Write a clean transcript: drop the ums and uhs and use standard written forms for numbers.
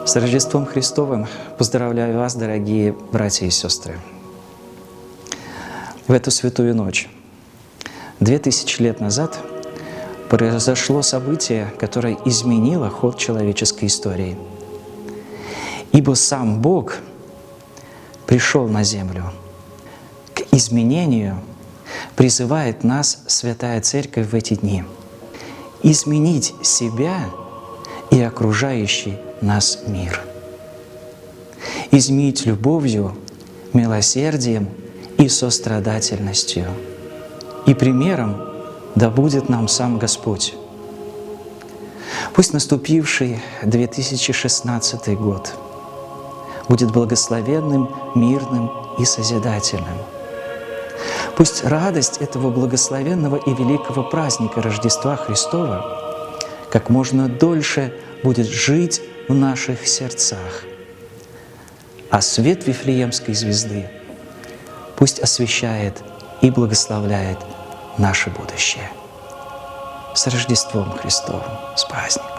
С Рождеством Христовым поздравляю вас, дорогие братья и сестры. В эту святую ночь, 2000 лет назад, произошло событие, которое изменило ход человеческой истории. Ибо сам Бог пришел на землю. К изменению призывает нас Святая Церковь в эти дни. Изменить себя и окружающий нас мир. Изменить любовью, милосердием и сострадательностью. И примером да будет нам сам Господь. Пусть наступивший 2016 год будет благословенным, мирным и созидательным. Пусть радость этого благословенного и великого праздника Рождества Христова как можно дольше будет жить в наших сердцах. А свет Вифлеемской звезды пусть освещает и благословляет наше будущее. С Рождеством Христовым, с праздником!